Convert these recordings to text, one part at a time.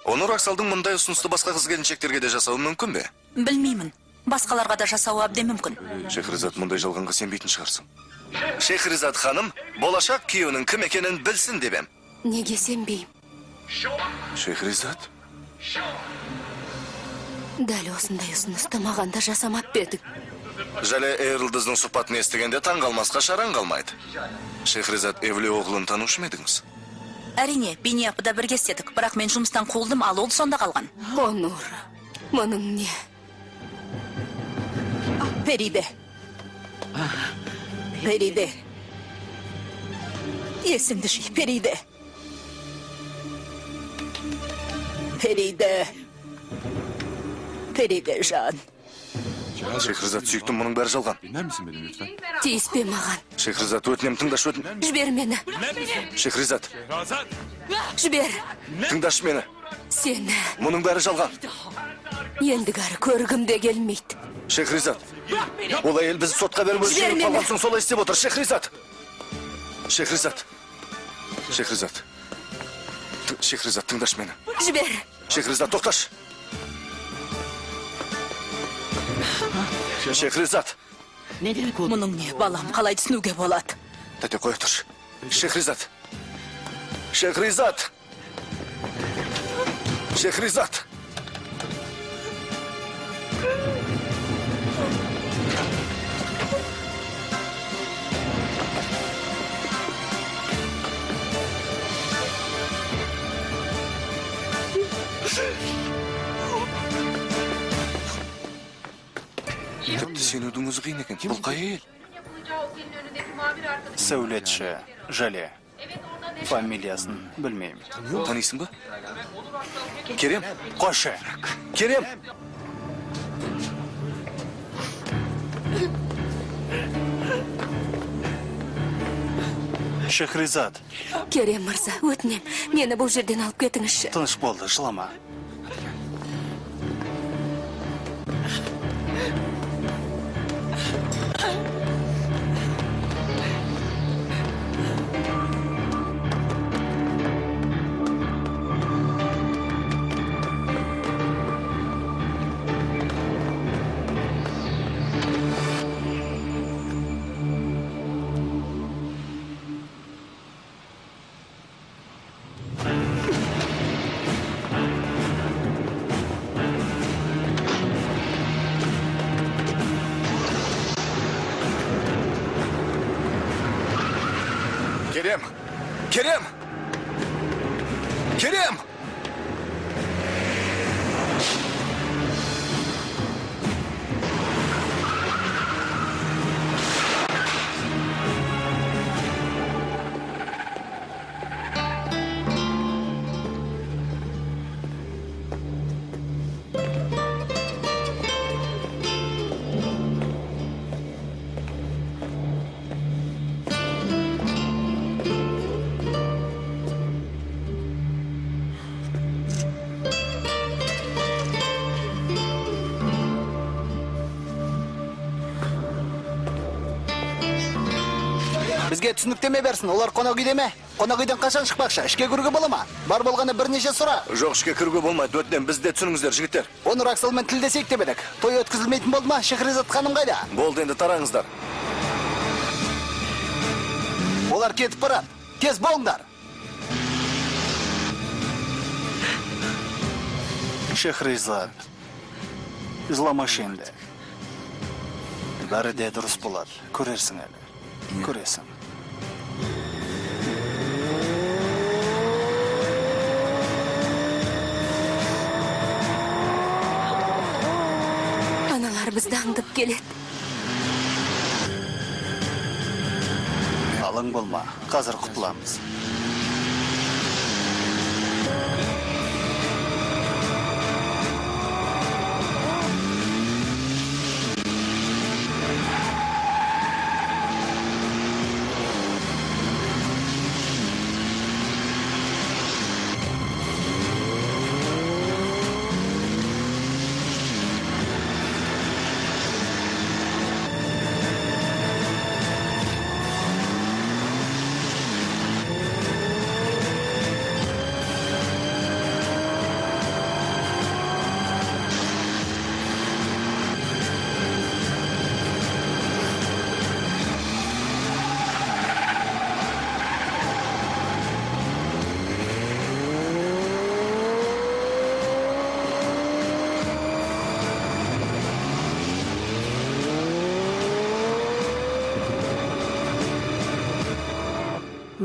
Onur Аксалдың мындай ұсынысты басқа қыз-келіншектерге де жасауы мүмкін бе? Білмеймін. Басқаларға да жасауы әбден мүмкін. Шехризат мұндай жалғанға сенбейтін шығарсың. Шехризат ханым, болашақ күйеуінің кім екенін білсін деп ем. Неге сенбеймін? Шехризат? Дәл осындай ұсынысты маған да жасамап бердің. Жәле Эйрлдыздың сұхбатын естігенде таң қалмасқа шараң қалмайды. Шехризат Эвли оғлын танышы ма едіңіз? Әрине, Бейнияпыда бірге істедік, бірақ мен жұмыстан қуылдым, ал ол сонда қалған. Онур, мұның не? Периде. Периде. Есімді жи, Периде. Периде. Периде жан. Шехризат сүйіктім, мұның бәрі жалған. Dinler misin beni lütfen? Тиіспе маған. Шехризат, өтінем, тыңдаш өтінем. Жібер мені. Шехризат, Жібер. тыңдаш мені. Сені Мұның бәрі жалған. ендігәрі көргім де келмейді. Шехризат, ол әйел бізді сотқа беріп Жібер жеңіп мені. қалған соң солай істеп отыр. Шехризат. Шехризат. Шехризат. Шехризат, тыңдаш мені. Жібер. Шехризат, тоқташ. Шехризат. Мұның не, балам, қалай түсінуге болады? Тәте, қоя тұршы. Шехризат. Шехризат. Шехризат. Тіпті сенудің өзі қиын екен. Бұл қай әйел? Сәулетші, Жәле. Фамилиясын білмеймін. Танисың ба? Керем? Қошы. Керем! Шехризат, Керем мырза, өтінем. Мені бұл жерден алып кетіңізші. тыныш болды, жылама. Kerem! Kerem! Kerem! Бізге түсініктеме берсін, олар қонақ үйде ме? Қонақ үйден қашан шықпақшы, ішке кіруге бола ма? Бар болғаны бірнеше сұра. Жоқ, ішке кіруге болмайды, өтінем, бізде түсініңіздер, жігіттер. Онур Аксалмен тілдесек деп едік. Той өткізілмейтін болды ма? Шехризат ханым қайда? Болды, енді тараңыздар. Олар кетіп барады. Тез болыңдар. Шехризат, жыламашы енді. Бәрі де дұрыс болады. Көрерсің әлі. Көресің. Аналар бізді аңдып келеді. Алың болма, қазір құтыламыз.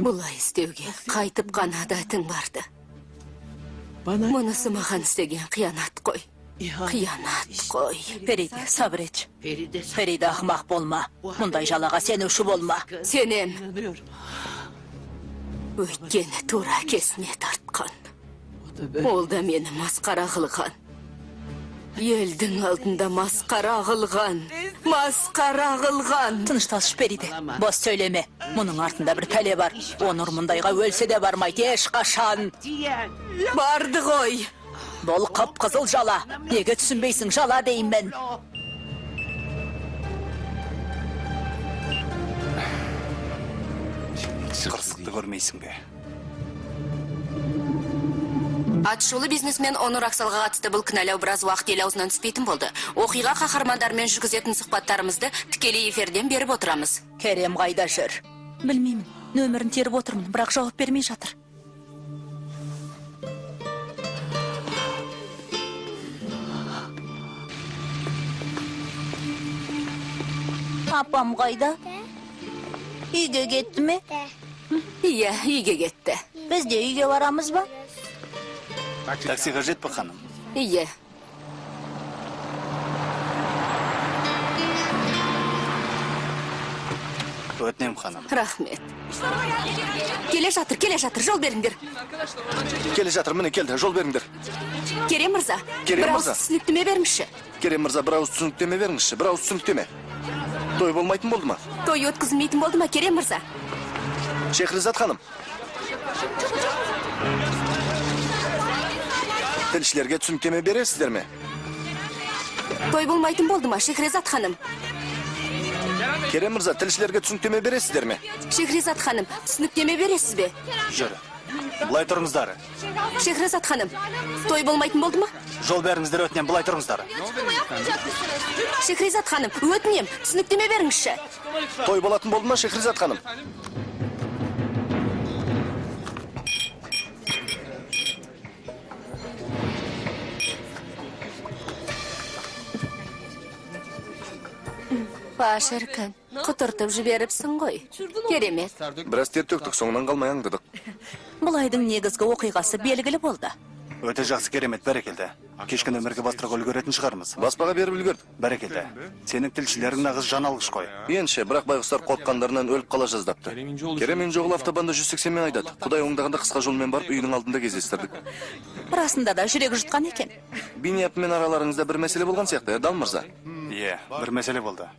Бұлай істеуге қайтып қана адатың барды. Мұнысы маған істеген қиянат қой. Қиянат қой. Фериде, сабыр ет. Фериде, ақымақ болма. Мұндай жалаға сенуші болма. Сенем. Өйткені тура кесіне тартқан. Ол да мені масқара қылған. Елдің алдында масқара қылған. Масқара қылған. Тынышталшы, Фериде. Бос сөйлеме. Мұның артында бір пәле бар. Оныр мұндайға өлсе де бармайды ешқашан. Барды ғой. Бұл қып-қызыл жала. Неге түсінбейсің жала дейін мен? Қырсықты көрмейсің бе? Атышулы бизнесмен Онур Аксалға қатысты бұл кінәлау біраз уақыт ел аузынан түспейтін болды. Оқиға қаһармандармен жүргізетін сұхбаттарымызды тікелей эфирден беріп отырамыз. Керем қайда жүр? Білмеймін. Нөмірін теріп отырмын, бірақ жауап бермей жатыр. Апам қайда? Үйге кетті ме? Иә, үйге кетті. Біз де үйге барамыз ба? Такси қажет па, ханым? Иә. Өтінем, ханым. Рахмет. Келе жатыр, жол беріңдер. Келе жатыр, міне келді, жол беріңдер. Керем мырза, Керем бір ауыз мырза. түсініктеме беріңізші. Керем мырза, бір ауыз түсініктеме беріңізші, бір ауыз түсініктеме. Той болмайтын болды ма? Той өткізілмейтін болды ма, Керем мырза? Шехризат ханым. Тілшілерге түсініктеме бересіздер ме? Той болмайтын болды ма, Шехризат ханым? Керем мырза, тілшілерге түсініктеме бересіздер ме? Шехризат ханым, түсініктеме бересіз бе? Жүр. Бұлай тұрыңыздар. Шехризат ханым, той болмайтын болды ма? Жол беріңіздер, өтінем, бұлай тұрыңыздар. Шехризат ханым, өтінем, түсініктеме беріңізші. Той болатын болды ма, Шехризат ханым? Па, шіркін, құтыртып жіберіпсің ғой. Керемет. Біраз тер төктік, соңынан қалмай аңдыдық. Бұл айдың негізгі оқиғасы белгілі болды. Өте жақсы, керемет, бәрекелді. Кешкі нөмірге бастырақ үлгеретін шығармыз. Баспаға беріп үлгерді. Бәрекелді. Сенің тілшілерің нағыз жаналғыш қой. Енше, бірақ байғұстар қорыққандарынан өліп қала жаздапты. Керемен жоғыл автобанда 180 мен айдады. Құдай оңдағанда қысқа жолмен барып үйінің алдында кездестірдік. Расында да жүрегі жұтқан екен. Бейнияпмен араларыңызда бір мәселе болған сияқты, Дал мырза? Иә, бір мәселе болды.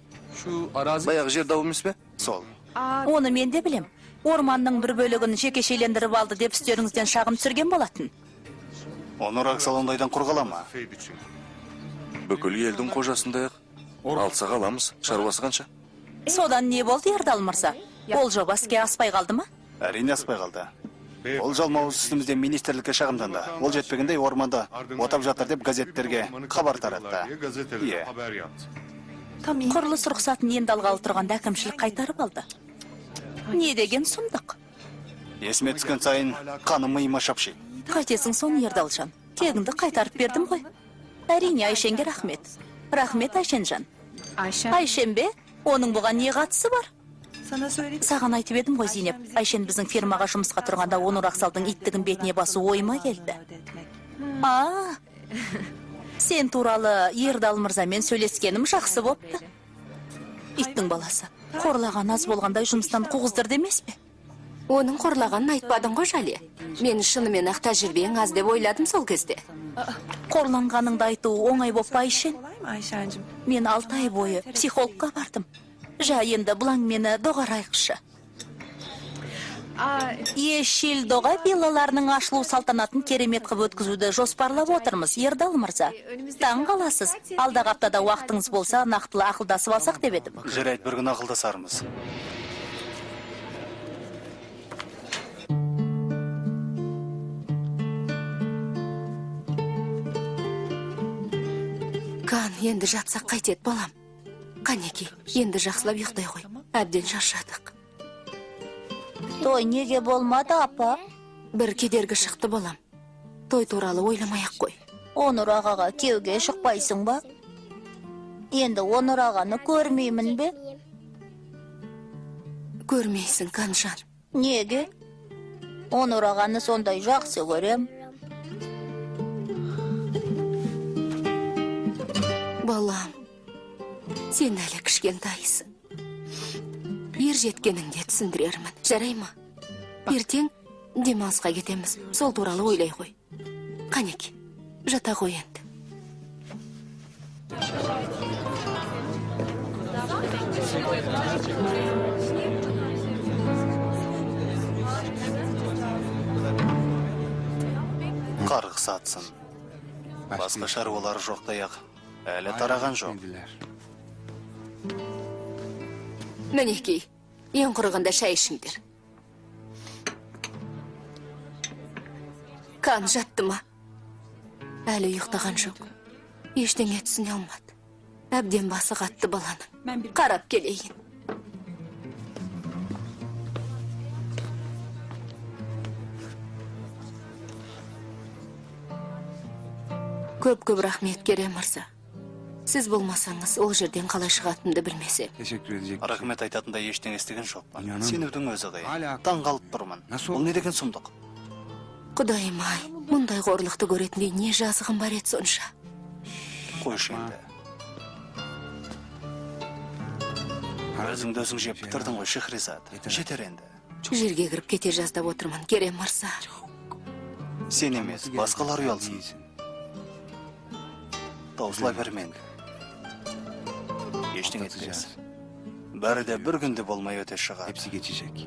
Баяғы жер дау емес пе? Сол. Оны мен де білем. Орманның бір бөлігін жекешелендіріп алды деп үстеріңізден шағым түсірген болатын. Онур Аксал ондайдан құрғала ма? Бүкіл елдің қожасындай-ақ. Алса қаламыз, шаруасы қанша? Содан не болды, Ердал мырза? Ол жоба іске аспай қалды ма? Әрине аспай қалды. Ол жалмауыз үстімізден министрлікке шағымданды. Ол жетпегендей орманда отап жатыр деп газеттерге хабар таратты. Иә. Құрылыс рұқсатын енді алғалы тұрғанда әкімшілік қайтарып алды. Не деген сұмдық? Есіме түскен сайын қаным миыма шапши. Қайтесің соны, Ердалжан? Тегіңді қайтарып бердім ғой. Әрине, Айшенге рахмет. Рахмет, Айшенжан. Айшен бе? Оның бұған не қатысы бар? Саған айтып едім ғой, Зейнеп. Айшен біздің фирмаға жұмысқа тұрғанда Онур Ақсалдың иттігін бетіне басу ойыма келді. Сен туралы Ердал мырзамен сөйлескенім жақсы бопты. Иттің баласы. Қорлаған аз болғандай жұмыстан қуғыздырды емес пе? Оның қорлағанын айтпадың ғой, Жали. Мен шынымен ақ тәжірибең аз деп ойладым сол кезде. Қорланғаныңды айту оңай боп па, Айшен? Мен 6 ай бойы психологқа бардым. Жа енді бұлаң мені доғарайықшы. Ешел доға виллаларының ашылу салтанатын керемет қып өткізуді жоспарлап отырмыз, Ердал мырза. Таң қаласыз. Алдағы аптада уақытыңыз болса, нақтылы ақылдасып алсақ деп едім. Жарайды, бір күн ақылдасармыз. Кан, енді жатсақ қайтет, балам. Қанеки, енді жақсылап ұйықтай ғой. Әбден шаршадық. Той неге болмады, апа? Бір кедергі шықты, балам. Той туралы ойламай-ақ қой. Онур ағаға кеуге шықпайсың ба? Енді Онур ағаны көрмеймін бе? Көрмейсің, Канжан. Неге? Onur ағаны сондай жақсы көрем. Балам, сен әлі кішкентайсың. Ер жеткеніңде түсіндірермін, жарай ма? Ертең демалысқа кетеміз, сол туралы ойлай қой. Қанеке, жата қой енді. Қарғыс атсын. Басқа шаруалары жоқтаяқ. Әлі тараған жоқ. Мінекей, ең құрығында шай ішіңдер. Қан жатты ма? Әлі ұйықтаған жоқ. Ештеңе түсіне алмады. Әбден басы қатты баланың. Қарап келейін. Көп рахмет Керем мырза. Сіз болмасаңыз, ол жерден қалай шығатынымды білмесем. Рахмет айтатындай ештеңе естіген жоқпын. Сенудің өзі қиын. Таң қалып тұрмын. Бұл не деген сұмдық? Құдайым ай, мұндай қорлықты көретіндей не жазығым бар еді сонша. Қойшы енді. Өзіңді өзің жеп бітірдің ғой, Шехризат. Жетер енді. Жерге кіріп кете жаздап отырмын, Керем мырза. Сен емес, басқалар ұялсын. Таусыла бермен. Ештеңе етпес. Бәрі де бір күнде болмай өте шығады. Hepsi geçecek.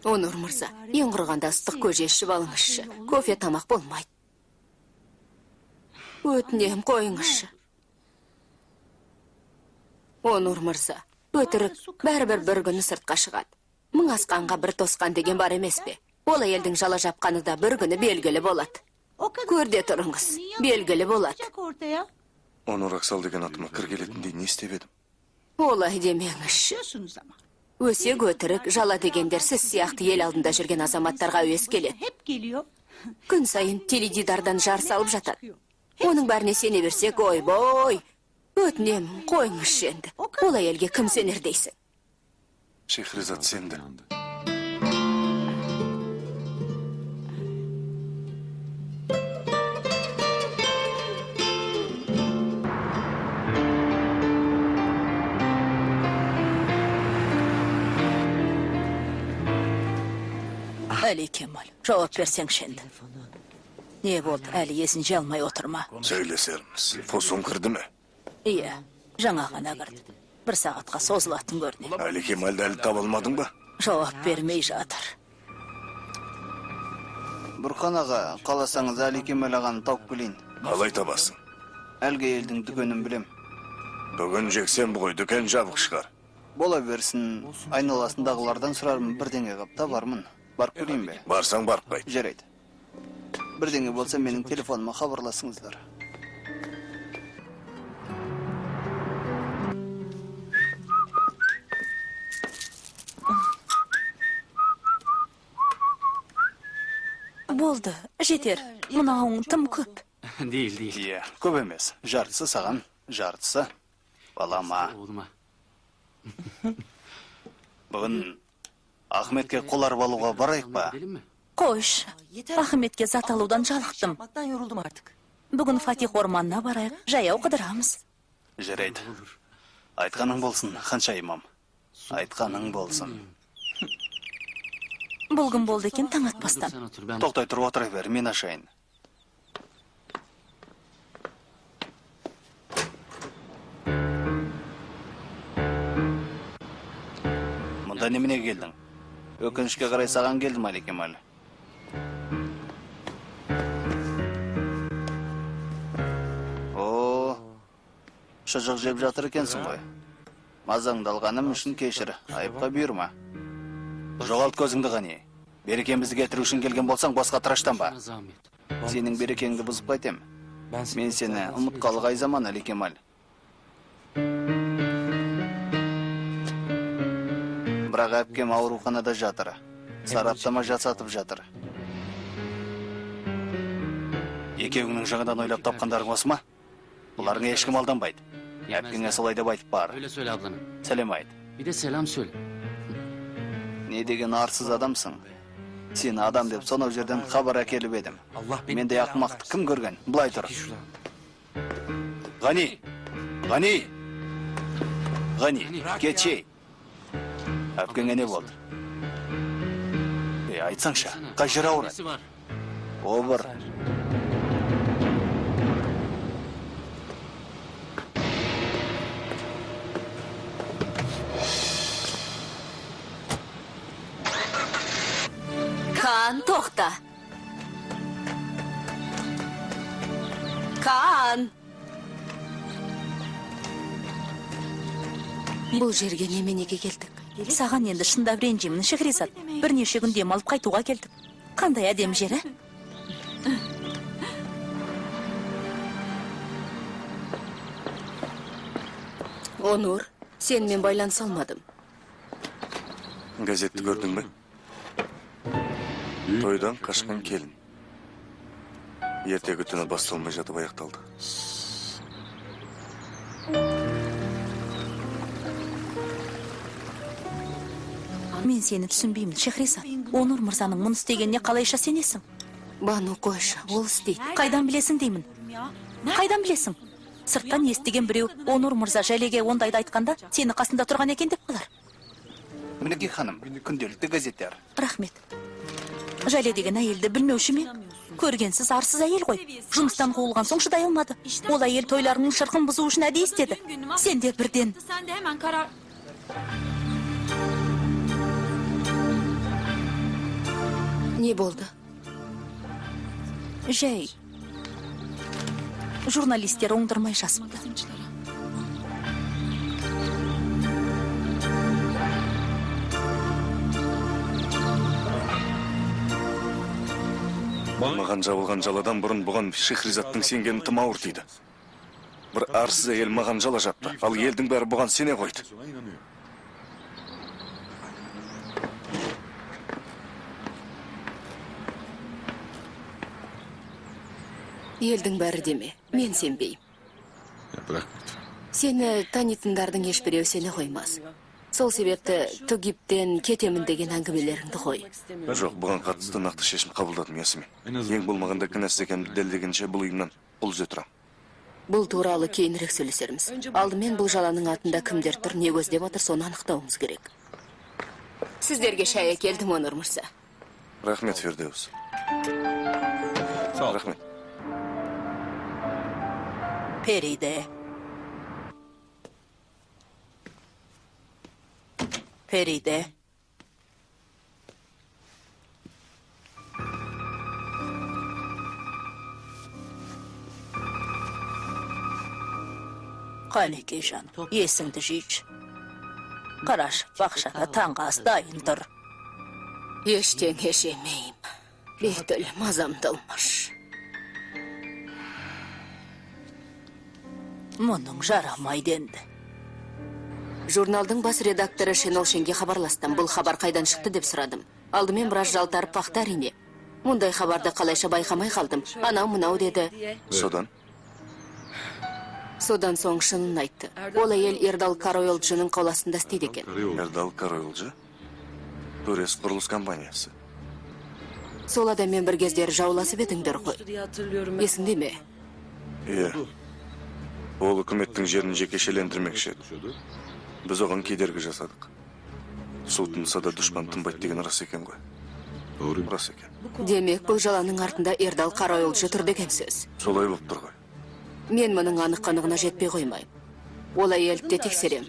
Онур мырза, ең құрғанда ыстық көже ішіп алыңызшы. Кофе тамақ болмайды. Өтінем қойыңызшы. Онур мырза, өтірік бәрібір бір күні сыртқа шығады. Мың асқанға бір тосқан деген бар емес пе? Ол әйелдің жала жапқаны да бір күні белгілі болады. Көрде тұрыңыз, белгілі болады. Onur Aksal деген атыма кір келетіндей не істеп едім? Олай демеңізші. Өсек өтірік, жала дегендер сіз сияқты ел алдында жүрген азаматтарға өз келеді. Күн сайын теледидардан жар салып жатады. Оның бәріне сене берсек, ой-бой. Өтінем, қойыңызшы енді. Ол әйелге кім сенер дейсің? Шехризат сенді. Әли Кемал, жауап берсеңші енді. Не болды, әлі есін жалмай отырма. Сөйлесерміз. Фосун кірді ме? Иә, жаңа ғана кірді. Бір сағатқа созылатын көріне. Әли Кемалді әлі табалмадың ба? Жауап бермей жатыр. Бұрқан аға, қаласаңыз Әли Кемал ағаны тауып келейін. Қалай табасың? Әлгі елдің дүкенін білем. Бүгін жексенбі ғой, дүкен жабық шығар. Бола берсін, айналасындағылардан сұрармын, бірдеңе қап табармын. Барып көрейін бе? Барсаң барып қайт. Жарайды. Бірдеңе болса менің телефоныма хабарласыңыздар. Болды, жетер. Мынауың тым көп. Değil. Иә, көп емес. Жартысы саған, жартысы балама. Oğluma. Бүгін Ахметке қол арба алуға барайық па? Gidelim mi? Қойш, Ахметке зат алудан жалықтым. Yapmaktan yoruldum artık. Бүгін Фатих орманына барайық, жаяу қыдырамыз. Жарайды. Айтқаның болсын, ханша имам. Айтқаның болсын. Бұл күн болды екен таң атпастан. Sen otur ben. Тоқтай тұрып отыра бер, мен ашайын. Мұнда немене келдің? Өкінішке қарай саған келдім, Әли Кемал. О, шұжық жеп жатыр екенсің ғой. Мазаңды алғаным үшін кешір, айыпқа бұйырма. Жоғалт көзіңді ғани. Берекемізді кетіру үшін келген болсаң, босқа тыраштанба. Zahmet. Сенің берекеңді бұзып қайтем. Мен сені ұмытқалы қай заман, Әли Кемал. Бірақ әпкем ауруханада жатыр. Сараптама жасатып жатыр. Экеуіңнің жаңадан ойлап тапқандарың осы ма? Бұларыңа ешкім алданбайды. Әпкеңе солай деп айтып бар. Öyle söyle ablana. Сәлем айт. Bir de selam söyle. Не деген арсыз адамсың. Сен адам деп сонау жерден хабар әкеліп едім. Мендей ақымақты кім көрген? Былай тұр. Ғани! Ғани! Ғани, кетшей. Әпкеңе не болды? Айтсаңшы, қай жер ауырады? Nesi var? Обыр. Kaan, тоқта. Kaan! Бұл жерге неменеге келдік? Саған енді шындап ренжимін, Шехризат. Бірнеше күн дем алып қайтуға келдік. Қандай әдем жері? Онур, сенімен байланыса алмадым. Газетті көрдің бе? Тойдан қашқан келін. Ертегі түні басталмай жатып аяқталды. Мен сені түсінбеймін, Шехризат. Онур мырзаның мұны істегеніне қалайша сенесің? Бану қойшы, ол істейді. Қайдан білесің деймін? Қайдан білесің? Сырттан естіген біреу Онур мырза жәлеге ондайды айтқанда сені қасында тұрған екен деп қалар. Мінеки ханым, күнделікті газеттер. Рахмет. Жәле деген әйелді білмеуші ме? Көргенсіз арсыз әйел ғой. Жұмыстан қуылған соң шыдай алмады. Ол әйел тойларының шырқын бұзу үшін әдейі істеді. Сен де бірден. Sen de hemen karar... Не болды? Жәй. Журналистер оңдырмай жазыпты. Маған жабылған жаладан бұрын бұған Шехризаттың сенгені тым ауыр тиді. Бір арсыз әйел маған жала жапты, ал елдің бәрі бұған сене қойды. Елдің бәрі деме, мен сенбейм. Сені танитындардың ешбіреу сені қоймас. Сол себепті түгіптен кетемін деген әңгімелеріңді қой. Жоқ, бұған қатысты нақты шешім қабылдадым, Ясмин. Ең болмағанда кінәсіз екенімді дәлелдегенше бұл ұйымнан қол үзе тұрам. Бұл туралы кейінірек сөйлесерміз. Алдымен бұл жаланың атында кімдер тұр, не көздеп отыр, соны анықтауымыз керек. Сіздерге шай әкелдім, Онур мырза. Рахмет, Фердеус. Рахмет. Периде. Периде. Қанеке жаным, есіңді жейші. Қараш, бақшада таңғы ас дайын тұр. Ештеңе жемейм. Бетіл мазамдылмыш. Мұның жарамайды енді. Журналдың бас редакторы Шенолшенге хабарластым. Бұл хабар қайдан шықты деп сұрадым. Алдымен біраз жалтарып бақты әрине. Мұндай хабарды қалайша байқамай қалдым. Анау-мынау деді. Содан? Содан соң шынын айтты. Ол әйел Ердал Каройолжының қоластында істейді екен. Ердал Каройолжы? Турес құрылыс компаниясы. Сол адаммен бір кездері жауласып едіңдер ғой. Есіңде ме? Иә. Ол үкіметтің жерін жекешелендірмекші еді. Біз оған кедергі жасадық. Су тынса да дұшпан тынбайды деген рас екен ғой. Рас екен. Демек, бұл жаланың артында Ердал Каройолжы тұр деген сөз. Солай болып тұр ғой. Мен мұның анық-қанығына жетпей қоймайым. Ол әйелді де тексерем.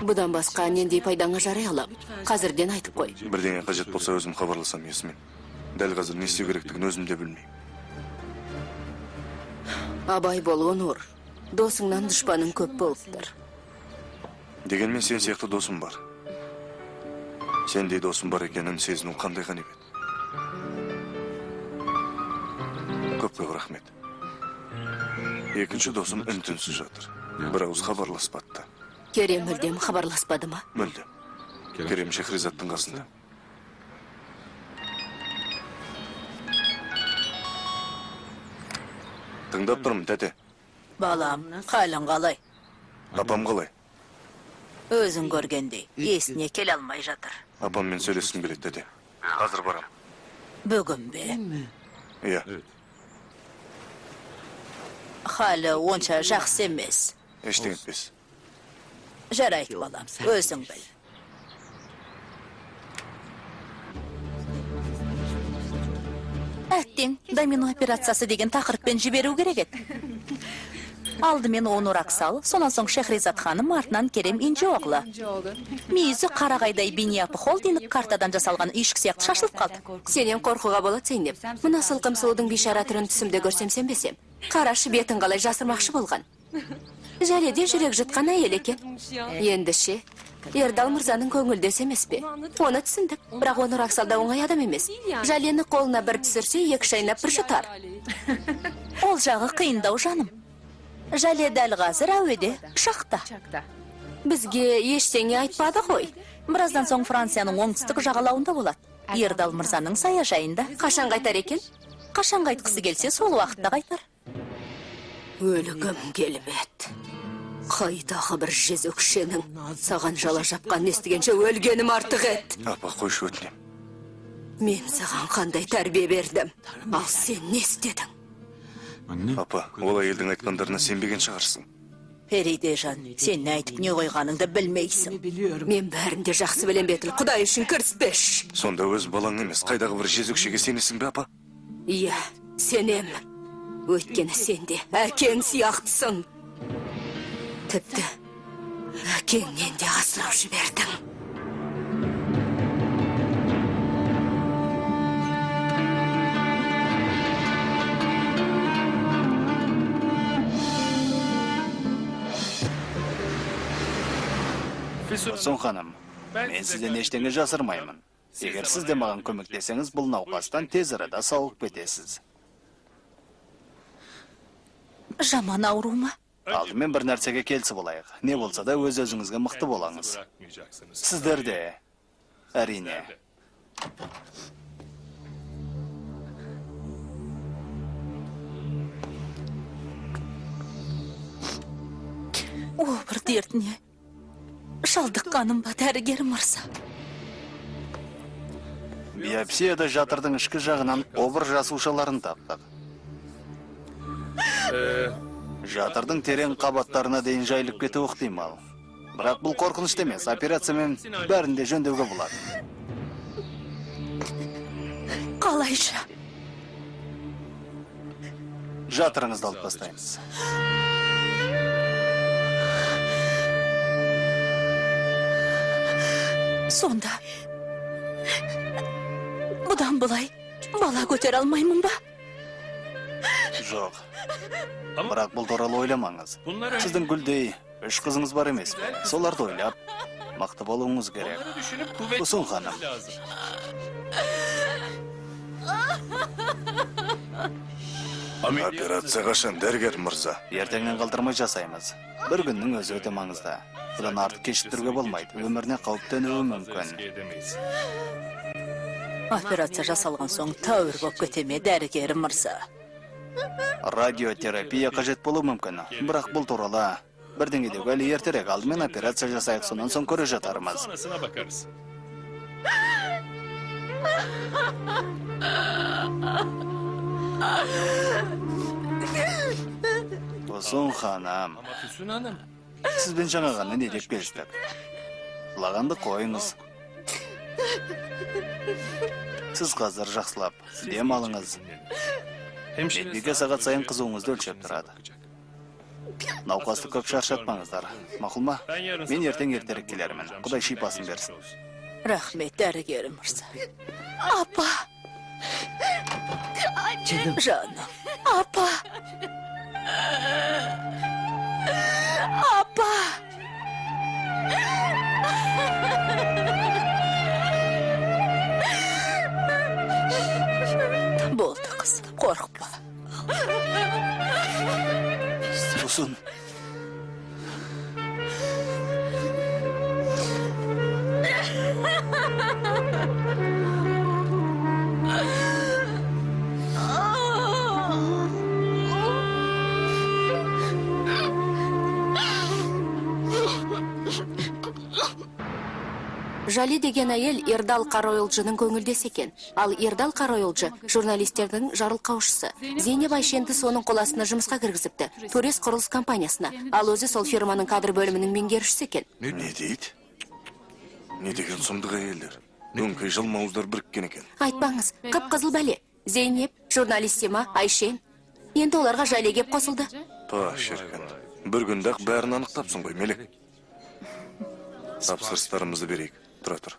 Бұдан басқа нендей пайдаңа жарай алам. Қазірден айтып қой. Бірдеңе қажет болса өзім хабарласам, Ясмин. Дәл қазір не істеу керектігін өзім де білмеймін. Абай бол, Онур. Досыңнан дұшпаның көп болыптыр. Дегенмен сен сияқты досым бар. Сендей досым бар екенін сезіну қандай ғанибет. Көп рахмет. Екінші досым үн-түнсіз жатыр. Бір ауыз хабарласпады. Керем мүлдем хабарласпады ма? Мүлдем. Керем Шехризаттың қасында. Тыңдап тұрмын, тәте. Балам, халың қалай? Апам қалай? Өзің көргендей, есіне келе алмай жатыр. Апаммен сөйлескім келеді, тәте. Қазір барам. Бүгін бе? Иә, Халі онша жақсы емес. ештеңе етпес. Жарайды, балам, өзің біл. Әттең, домино операциясы деген тақырыппен жіберу керек еді. Алдымен оны Рақсал, сонан соң Шехризат ханым, артынан Керем Инжи оғлы. Мүйізі қарағайдай Бениапы холдинг картадан жасалған үйшік сияқты шашылып қалды. Сенен қорқуға болады Зейнеп. Мына сылқым сұлудың бейшара түрін түсімде көрсем сенбесем. Қарашы бетін қалай жасырмақшы болған. Жәледе жүрек жұтқан әйел екен. Ендіше, Ердал мырзаның көңілдес емес пе? Оны түсіндік, бірақ оны Рақсалда оңай адам емес. Жәлені қолына бір түсірсе, екі шайнап бір жұтар. Ол жағы қиындау жаным. Жәле дәл қазір әуеде, шақта. Бізге ештеңе айтпады ғой. Біраздан соң Францияның оңтүстік жағалауында болады. Ердал мырзаның саяжайында. Қашан қайтар екен? Қашан қайтқысы келсе, сол уақытта қайтар. Өлігім келмет. Қайдағы бір жезөкшенің саған жала жапқан естігенше өлгенім артық ет. Апа, қойшы өтінем. Мен саған қандай тәрбие бердім. Ал сен не істедің? Апа, ол әйелдің айтқандарына сенбеген шығарсың. Фериде жан, сен не айтып не қойғаныңды білмейсің. Мен бәрін де жақсы білем бетіл, Құдай үшін кіріспеш. Сонда өз балаң емес, қайдағы бір жезөкшеге сенесің бе, апа? Иә, сенем. Өйткені сен де әкең сияқтысың. Тіпті әкеңнен де асырап жібердің. Тұрсын ханым, мен сізден ештеңе жасырмаймын. Егер сіз де маған көмектесеңіз, бұл науқастан тез арада сауығып кетесіз. Жаман ауру ма? Алдымен бір нәрсеге келісіп болайық. Не болса да өз өзіңізге мықты болаңыз. Сіздер де, әрине. Обыр дертіне. Шалдыққаным ба, дәрігер мырза. Биопсияда жатырдың ішкі жағынан обыр жасушаларын таптық. Жатырдың терең қабаттарына дейін жайылып кетуі ықтимал. Бірақ бұл қорқынышты емес, операциямен бәрін де жөндеуге болады. Қалайша? Жатырыңызды алып тастаймыз. Сонда, бұдан бұлай бала көтер алмаймын ба? Жоқ. Бірақ бұл туралы ойламаңыз. Сіздің гүлдей үш қызыңыз бар емес пе? Соларды ойлап, мықты болуыңыз керек. Тұрсын ханым. Операция қашан, дәрігер мырза? Ертеңнен қалдырмай жасаймыз. Бір күннің өзі өте маңызды. Бұдан артық кешіктіруге болмайды. Өміріне қауіптенуі мүмкін. Операция жасалған соң тәуір болып кетеме, дәрігер мырза? Радиотерапия қажет болуы мүмкін. Бірақ бұл туралы бірдеңе деуге әлі ертерек. Алдымен операция жасайық, сонан соң көре жатармыз. Тұрсын ханым. Сізбен жаңа ғана не деп келістік? Лағанды қойыңыз. Сіз қазір жақсылап, дем алыңыз. Медбике сағат сайын қызуыңызды өлшеп тұрады. Науқасты көп шаршатпаңыздар. Мақұл ма? Мен ертең ертерек келермін. Құдай шипасын берсін. Рахмет, дәрігер мырза. Апа! Жаным, апа! Апа! Болды қыз, қорықпа. Тұрсын. Жали деген әйел Ердал Каройлжының көңілдес екен. Ал Ердал Каройлжы журналистердің жарылқаушысы. Зейнеп Айшенді соның қоласына жұмысқа кіргізіпті. Турес құрылыс компаниясына. Ал өзі сол фирманың кадр бөлімінің меңгерушісі екен. Не дейді? Не деген сұмдық әйелдер? Өңкей жылмауыздар біріккен екен. Айтпаңыз, қып-қызыл бәле. Зейнеп, журналистима, Айшен. Енді оларға Жали кеп қосылды. Па, шіркін. Бір күнді-ақ бәрін анықтапсың ғой, Мелек. Тапсырыстарымызды берейік. Тұра тұр.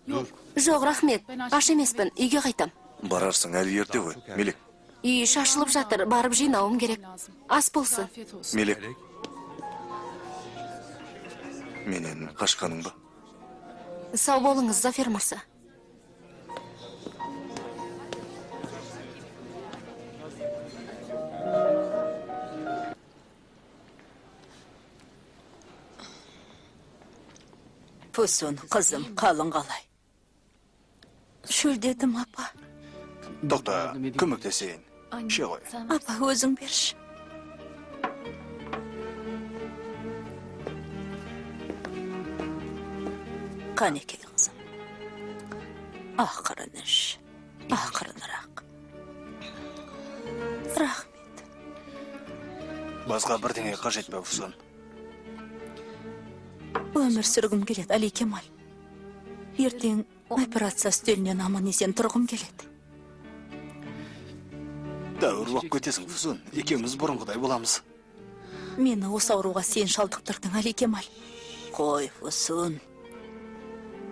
Жоқ, рахмет. Аш емеспін, үйге қайтам. Барарсың, әлі ерте ғой, Мелек. Үй шашылып жатыр, барып жинауым керек. Ас болсын. Мелек. Менен қашқаның ба? Сау болыңыз, Зафер мырза. Фусун, қызым, қалың қалай. Шөлдедім, апа. Тоқта, көмектесейін. Ше ғой. Апа, өзің берші. Қанекей, қызым. Ақырын іш. Ақырынырақ. Рахмет. Басқа бірдеңе қажет бе, Фусон? Өмір сүргім келеді, Али Кемаль. Ертең операция үстелінен аман есен тұрғым келеді. Дәуір болып кетесің, Фусон. Екеуміз бұрынғыдай боламыз. Мені осы ауруға сен шалдықтырдың, Али Кемаль. Қой, Фусун.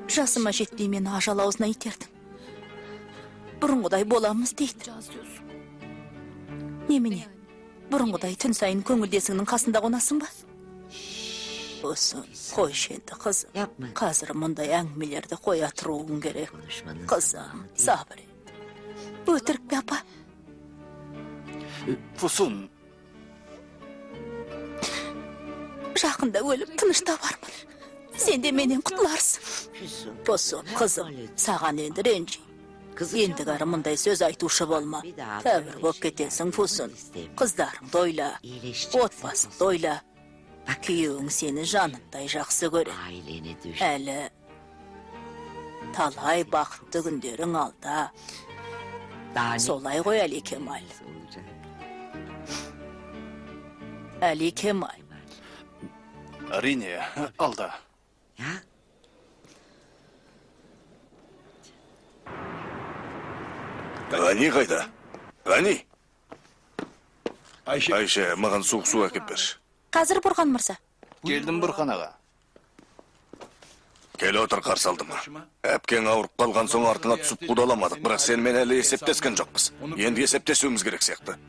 Жасыма жетпей мені ажал аузына итердің. Бұрынғыдай боламыз дейді. Немене? Бұрынғыдай түн сайын көңілдесіңнің қасында қонасың ба? Фусун, қой енді, қызым. Қазір мұндай әңгімелерді қоя тұруың керек. Қызым, сабыр ет. Өтірік пе, апа? Фусон. Жақында өліп тыныш табармын. Сен де менен құтыларсың. Фусун, қызым, саған енді ренжи. Ендігәрі мұндай сөз айтушы болма. Тәуір боп кетесің, Фусун. Қыздарың дойла, отбасын дойла. Күйеуің сені жанындай жақсы көреді. Әлі талай бақытты күндерің алда. Солай ғой, Али Кемаль. Али Кемаль. Әрине, алда. Ғани қайда? Ғани? Айше, маған суық су әкеп берші. Қазір Бұрған мырза. Келдім Бұрханаға. Келе отыр, қарсы алдым. Әпкең ауырып қалған соң артыңа түсіп құдаламадық, бірақ сенімен әлі есептескен жоқпыз. Енді есептесуіміз керек сияқты.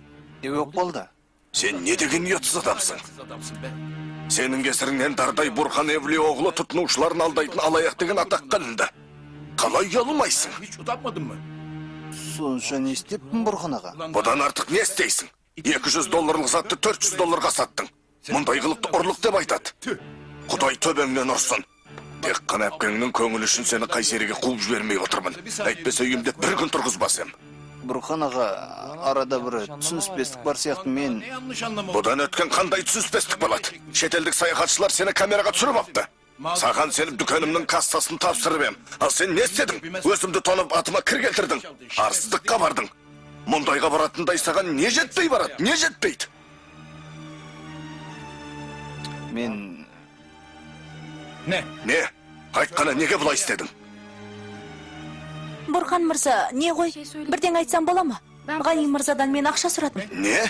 Не болып қалды? Сен не деген ұятсыз адамсың? Сенің кесіріңнен Дардай Бұрхан Евли оғлы тұтынушыларын алдайтын алаяқ деген атаққа ілінді. Қалай ұялмайсың? Сонша не істеппін Бұрханаға? Бұдан артық не істейсің? $200 затты $400 саттың. Мұндай қылықты ұрлық деп айтады. Құдай төбеңнен ұрсын. Тек қана әпкеңнің көңілі үшін сені Қайсериге қуып жібермей отырмын. Әйтпесе үйімде бір күн тұрғызбасым. Бұрханаға арада бір түсініспестік бар сияқты мен... Бұдан өткен қандай түсініспестік болады? Шетелдік саяхатшылар сені камераға түсіріп апты. Саған сеніп дүкенімнің кассасын тапсырып ем. Ал сен не істедің? Өзімді тонып атыма кір келтірдің. Арсыздыққа бардың. Мұндайға баратындай саған не жетпей барады, не жетпейді? Мен... Не? Қайтқаны неге бұлай істедің? Бұрған мырза, не ғой? Бірден айтсам бола ма? Ғани мырзадан мен ақша сұрадым. Не?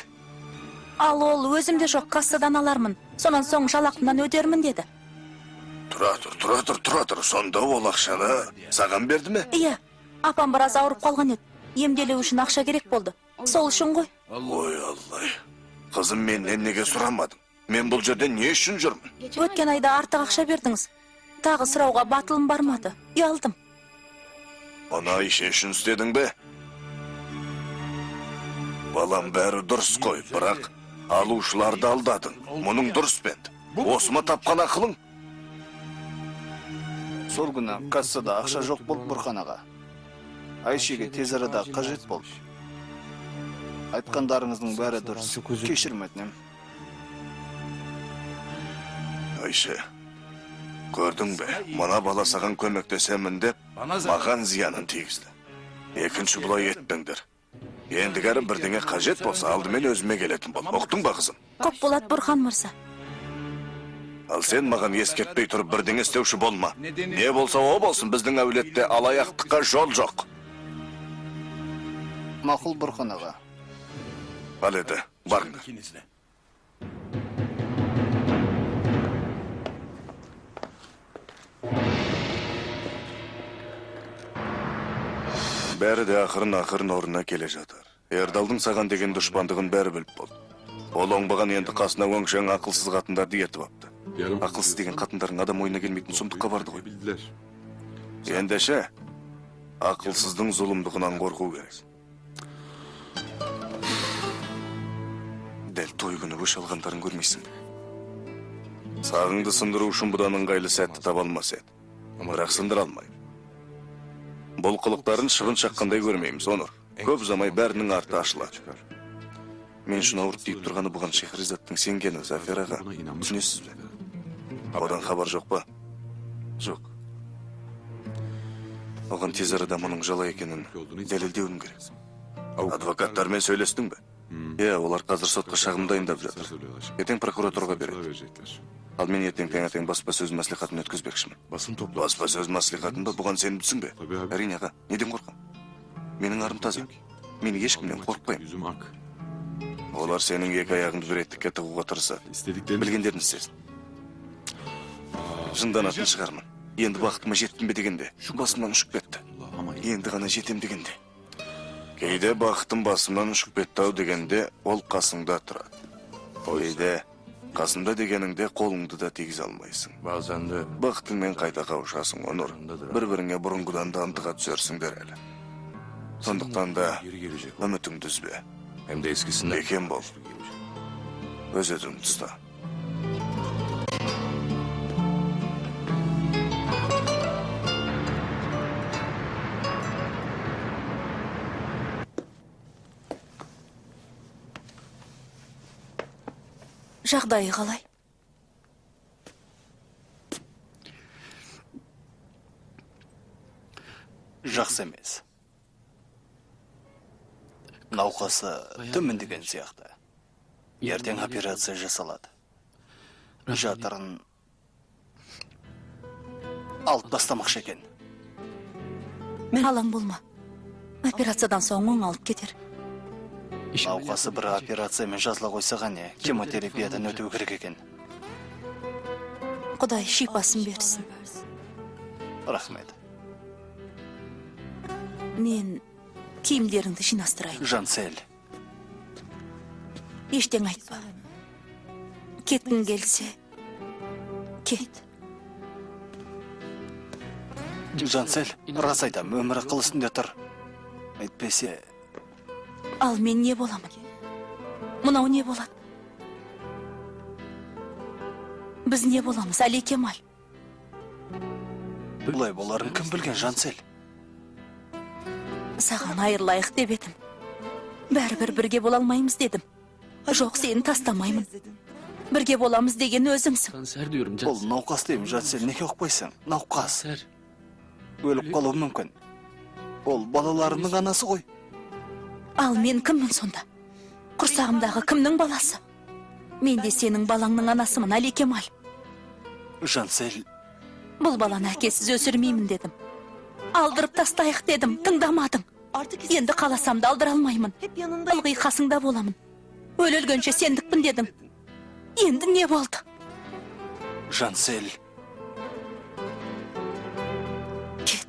Ал ол өзімде жоқ, кассадан алармын. Сонан соң жалақымнан өдермін деді. Тұра тұр. Сонда ол ақшаны саған берді ме? Иә, апам біраз ауырып қалған еді. Емделу үшін ақша керек болды. Сол үшін ғой. Ой, Аллай. Қызым, менен неге сұрамадың? Мен бұл жерде не үшін жүрмін? Өткен айда артық ақша бердіңіз. Тағы сұрауға батылым бармады. Ұялдым. Оны Айше үшін істедің бе? Балам, бәрі дұрыс қой, бірақ алушыларды алдадың. Мұның дұрыс бенді. Осыма тапқан ақылың? Сол күні кассада ақша жоқ болды Бұрханаға. Айшеге тез арада қажет болды. Айтқандарыңыздың бәрі дұрыс. Кешірім өтінем. Айше, Көрдің бе, мына бала саған көмектесемін деп, маған зиянын тигізді. Екінші бұлай етпеңдер. Ендігәрі бірдеңе қажет болса, алдымен өзіме келетін бол. Оқтың ба қызым? Қоп болат Бұрхан мырза. Ал сен маған ескертпей тұрып бірдеңе істеуші болма. Не болса о болсын, біздің әулетте алаяқтыққа жол жоқ. Мақұл Бұрхан аға. Ал еді, барыңдар. Бәрі де ақырын орнына келе жатыр. Ердалдың саған деген дұшпандығын бәрі біліп болды. Ол оңбаған енді қасына өңшең ақылсыз қатындарды етіп апты. Ақылсыз деген қатындардың адам ойына келмейтін сұмдыққа барды ғой. Ендеше, ақылсыздың зұлымдығынан қорқу керек. Дәл той күні өш алғандарын көрмейсің. Сағыңды сындыру үшін бұдан ыңғайлы сәтті таба алмас еді. Бірақ сындыра алмайды. Бұл қылықтарын шығын шаққандай көрмейміз, Оныр. Көп замай бәрінің арты ашылады. Мен шын ауырып дейіп тұрғаны бұған Шехризаттың сенгені, Зафер аға. Түсінесіз бе? Одан хабар жоқ па? Жоқ. Оған тез арада мұның жала екенін дәлелдеуім керек. Адвокаттармен сөйлестің бе? Олар қазір сотқа шағым дайындап жатыр. Ертең прокуратурға береді. Ал мен ертең таңертең баспасөз мәслихатын өткізбекшімін. Баспасөз мәслихатын ба, бұған сенімдісің бе? Әрине аға, неден қорқам? Менің арым таза. Мен ешкімнен қорықпаймын. Олар сенің екі аяғыңды бір еттікке тығуға тырысады. Білгендерін істесін. Жынданатын шығармын. Енді бақытыма жеттім бе дегенде, басымнан ұшып кетті. Енді ғана жетем дегенде. Кейде бақытым басымнан ұшып кетті-ау дегенде, ол қасыңда тұрады. Кейде қасымда дегеніңде қолыңды да тигізе алмайсың. Бақытыңмен қайта қауышасың, Оныр. Бір-біріңе бұрынғыдан да ынтыға түсерсіңдер әлі. Сондықтан да үмітіңді үзбе. Бекем бол. Өз өзіңді ұста. Жағдайы қалай? Жақсы емес. Науқасы төмендеген сияқты. Ертең операция жасалады. Жатырын алып тастамақшы екен. Алаң болма. Операциядан соң оң алып кетер. Науқасы бір операциямен жазыла қойса ғане, кемотерапиядан өту керек екен. Құдай шипасын берсін. Рахмет. Мен киімдеріңді жинастырайын. Жансел. Ештен айтпа. Кеткің келсе, кет. Жансел, рас айтам, өмірі қыл үстінде тұр. Әйтпесе... Ал мен не боламын? Мұнау не болады? Біз не боламыз, Әли Кемал? Бұлай боларын кім білген, Жансел? Саған айырлайық деп едім. Бәрібір бірге бола алмаймыз дедім. Жоқ, сені тастамаймын. Бірге боламыз деген өзіңсің. Ол науқас деймін, Жансел, неге оқпайсың? Науқас. Өліп қалуы мүмкін. Ол балаларының анасы ғой. Ал мен кіммін сонда? Құрсағымдағы кімнің баласы? Мен де сенің балаңның анасымын, Әли Кемал. Жансел... Бұл баланы әкесіз өсірмеймін дедім. Алдырып тастайық дедім, тыңдамадың. Енді қаласам да алдыра алмаймын. Ылғи қасыңда боламын. Өлгенше сендікпін дедім. Енді не болды? Жансел... Кет.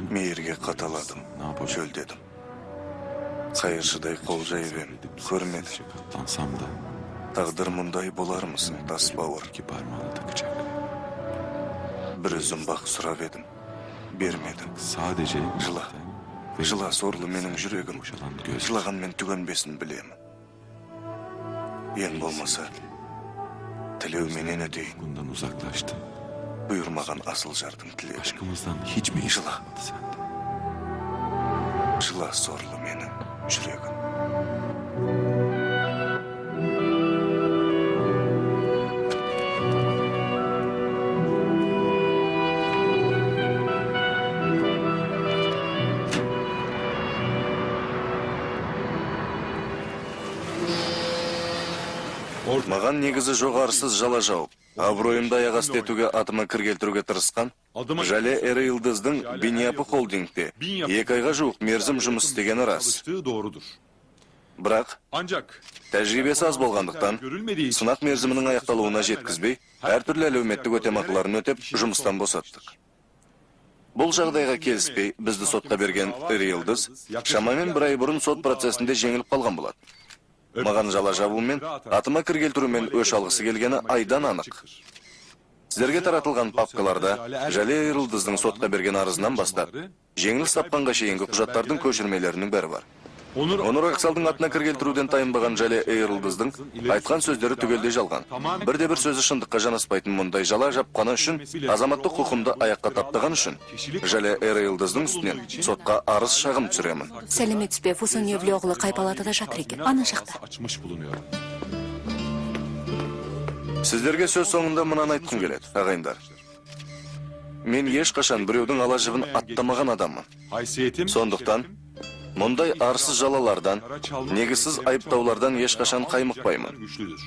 Meyirge kataladım. Çöldedim. Kayırşıday kol jayıp görmedim. Katlansam da Tağdır munday bolar mısın, tas bavur? iki parmağını takacak. Bir özüm bak surab edim. Bermedim. Sadece Жыла. Жыла сорлы менің жүрегім. Boşalan göz. Жылаған мен түгенбесін білемін. Ең болмаса, тілеу менен өтейін. Bundan uzaklaştı. Buyurmagan asıl jardın тілегін. Aşkımızdan hiç mi iz Жыла. kalmadı sende? Жыла сорлы менің жүрегім. Маған негізі жоғарсыз жала жауып, абыройымды аяқ асты етуге атыма кір келтіруге тырысқан, Жале Эрі Йылдыздың Биньяпы холдингте 2 айға жуық мерзім жұмыс істегені рас. Çalıştığı doğrudur. Бірақ, Ancak тәжірибесі аз болғандықтан, сынақ мерзімінің аяқталуына жеткізбей, әртүрлі әлеуметтік өтемақыларын өтеп, жұмыстан босаттық. Бұл жағдайға келіспей, бізді сотқа берген Эрі Йылдыз, шамамен 1 ай бұрын сот процесінде жеңіліп қалған болады. Маған жала жабумен, атыма кір келтірумен өш алғысы келгені айдан анық. Сіздерге таратылған папкаларда Жале Эрі Йылдыздың сотқа берген арызынан бастап, жеңіліс тапқанға шейінгі құжаттардың көшірмелерінің бәрі бар. Онур Аксалдың атына кір келтіруден тайынбаған Жале Эрі Йылдыздың айтқан сөздері түгелде жалған. Бірде-бір сөзі шындыққа жанаспайтын мұндай жала жапқаны үшін, азаматтық құқымды аяққа таптаған үшін, Жале Эрі Йылдыздың үстінен сотқа арыз шағым түсіремін. Сәлеметсіз бе, Фусон Евлі оғлы қай палатада жатыр екен? Ана жақта. açmış bulunuyor. Сіздерге сөз соңында мынаны айтқым келеді, ағайындар. Мен ешқашан біреудің ала жібін аттамаған адаммын. Haysiyetim, Сондықтан, мұндай арсыз жалалардан, негізсіз айыптаулардан ешқашан қаймықпаймын. güçlüdür.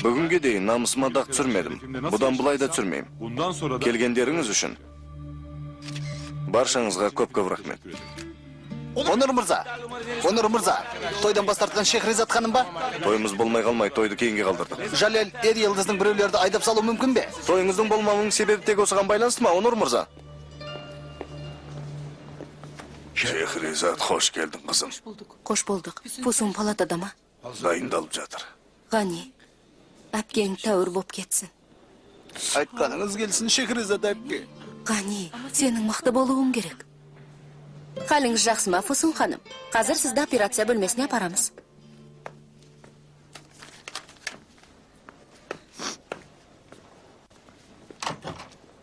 Бүгінге дейін намысыма дақ түсірмедім. Бұдан бұлай да түсірмеймін. Bundan sonra da Келгендеріңіз үшін баршаңызға көп-көп рахмет. Онур Мырза, тойдан бас тартқан Шехризат ханым ба? Тойымыз болмай қалмай тойды кейінге қалдырдық. Жалел Эрі Йылдыздың біреулерді айдап салу мүмкін бе? Тойыңыздың болмауының себебі тек осыған байланысты ма, Онур Мырза? Шехризат, хош келдің қызым. Қош болдық. Фусон палатада ма? Дайындалып жатыр. Ғани, әпкең тәуір боп кетсін. Айтқаныңыз келсін Шехризат әпке. Ғани, сенің мықты болуың керек. Қалыңыз жақсы ма, Фусон ханым? Қазір сізді операция бөлмесіне апарамыз.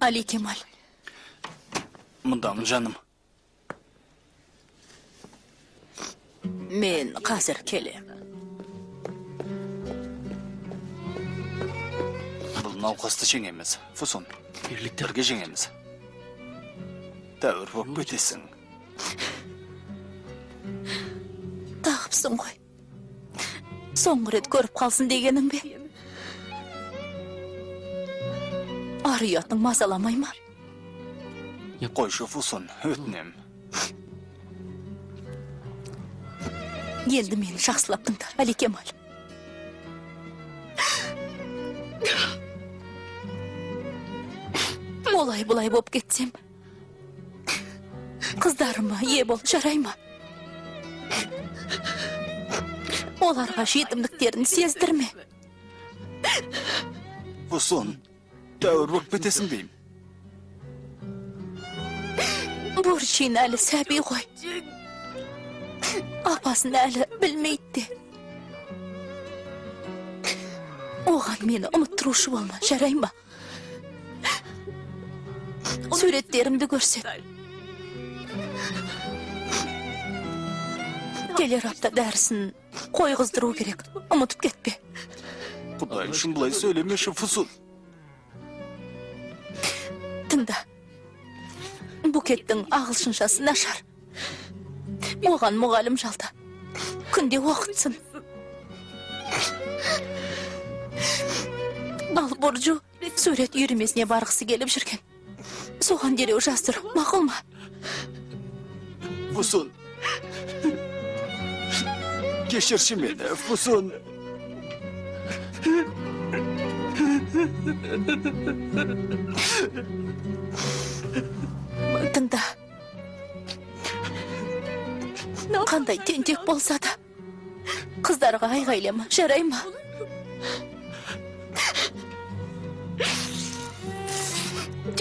Али Кемал, Мұндамын жаным. мен қазір келем. Бұл науқасты жеңеміз, Фусон. Бірге жеңеміз. Тәуір боп бөтесің. Тағыпсың ғой. Соңғы рет көріп қалсын дегенің бе? Ар ұятың мазаламай ма? Қойшы Фусон, өтінем. Енді мені жақсылап тыңда, Али Кемал. Олай-бұлай боп кетсем, қыздарыма ие бол, жарай ма? Оларға жетімдіктерін сездірме. Фусон, тәуір боп бөтесің дейм. Бурчин әлі сәби ғой. Апасын әлі білмейді. Оған мені ұмыттырушы болма, жарай ма? Суреттерімді көрсет. Келер апта дәрісін қойғыздыру керек. Ұмытып кетпе. Құдай үшін бұлай сөйлемеші, Фусон. Тыңда. Букеттің ағылшыншасы нашар. Оған мұғалім жалда. Күнде оқытсын. Ал Буржу сурет үйірмесіне барғысы келіп жүрген. Соған дереу жаздыр, мақұл ма? Фусон. Кешірші мені, Фусон. Qanday tentek bolsa da qizlarga aygaylama, jarayma.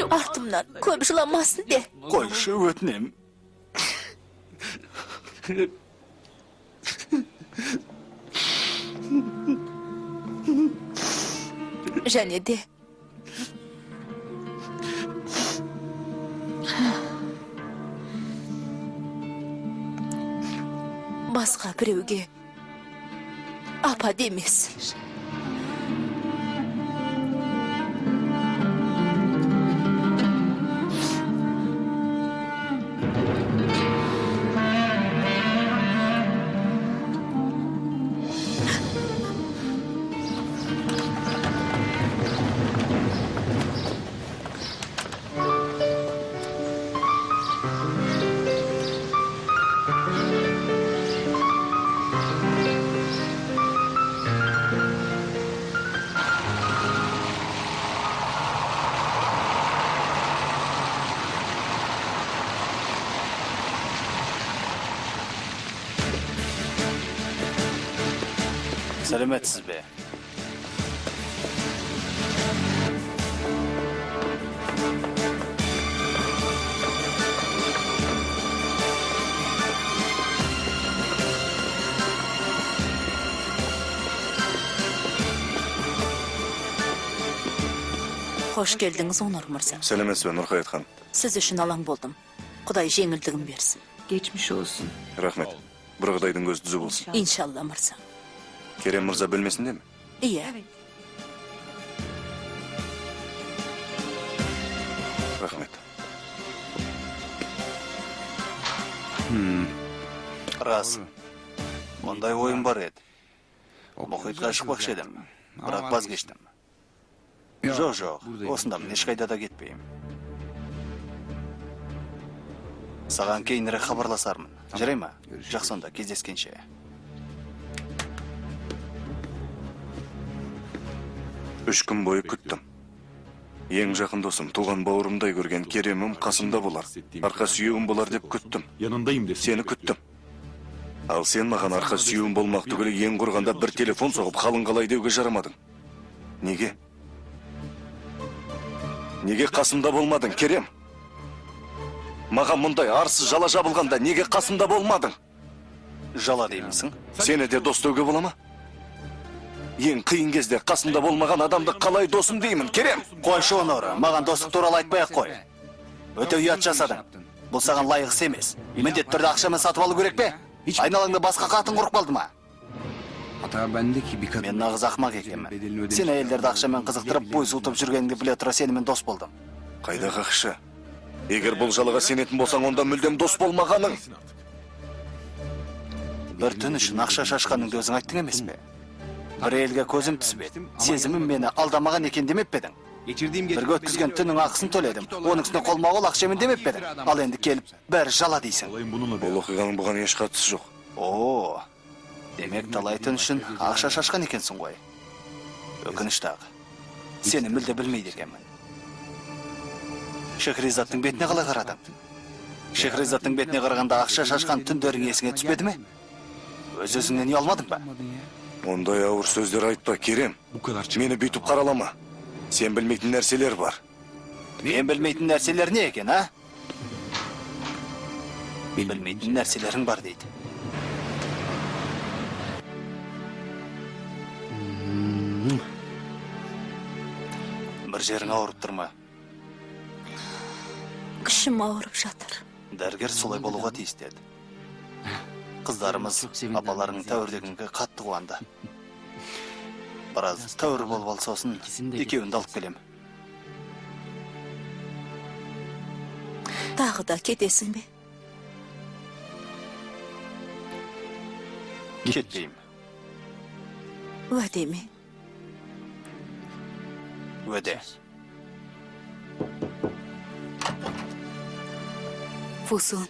Artımdan köp жыламасын de. Қойшы өтінем. Және де басқа біреуге апа демес. Сәлеметсіз бе? Hoş geldiniz Onur Mırza. Сәлеметсіз бе, Нұрхайет хан. Siz үшін алаң болдым. Құдай жеңілдігін берсін. Geçmiş olsun. Рахмет. Бір құдайдың көзі түзу болсын. İnşallah Mırza. Керем мырза білмесінде ме? Iya. Рахмет. Рас. Ондай ойым бар еді. Мұхитқа шықпақшы едім. Бірақ баз кештім. Жоқ, осындамын, ешқайда да кетпеймін. Саған кейінірек хабарласармын. Жарай ма? Жақсы онда, кездескенше. Үш күн бойы күттім. Ең жақын досым, туған бауырымдай көрген керемім қасымда болар. Арқа сүйегім болар деп күттім. Yanındayım desin. Сені күттім. Ал сен маған арқа сүйегім болмақ түгілі ең құрғанда бір телефон соғып қалың қалай деуге жарамадың. Неге? Неге қасымда болмадың, Керем? Маған мұндай арсыз жала жабылғанда неге қасымда болмадың? Жала деймісің? Сені де дос деуге бола ма? Ең қиын кезде қасымда болмаған адамды қалай досым деймін, Керем? Қойшы Онор, маған достық туралы айтпай-ақ қой. Өте ұят жасадың. Бұл саған лайық емес. Міндетті түрде ақшамен сатып алу керек пе? Айналаңда басқа қатын құрып қалды ма? Hata bende ki bir kadın... Мен нағыз ақмақ екенмін. Сен әйелдерді ақшамен қызықтырып, бой суытып жүргеніңді біле тұра сенімен дос болдым. Қайдағы ақша? Егер бұл жалаға сенетін болсаң, онда мүлдем дос болмағаның. Бір түн үшін ақша шашқаныңды өзің айттың емес пе? Бір әйелге көзім түсіп еді. Сезімім мені алдамаған екен демеп пе едің? Бірге өткізген түннің ақысын төледім. Оның үстіне қолма-қол ақшамен демеп пе едің? Ал енді келіп, бәрі жала дейсің. Olayın bununla bir... Бұл оқиғаның бұған еш қатысы жоқ. О, демек талай түн үшін ақша шашқан екенсің ғой. Өкінішті ақ. Сені мүлде білмейді екенмін. Шехризаттың бетіне қалай қарадың? Шехризаттың бетіне қарағанда ақша шашқан түндерің есіңе түспеді ме? Өз-өзіңнен ұялмадың ба? Ондай ауыр сөздер айтпа, Керем. Bu kadar çık. Мені бүйтіп қаралама. Сен білмейтін нәрселер бар. Мен білмейтін нәрселер не екен, а? Білмейтін нәрселерің бар дейді. Бір жерің ауырып тұр ма? Кішім ауырып жатыр. Дәрігер солай болуға тиісті еді. Қыздарымыз апаларының тәуірдегінгі қатты қуанды. Біраз тәуір болып алса сосын екеуінді алып келем. Тағы да кетесің бе? Кетпеймін. Уәде ме? Уәде. Фусун.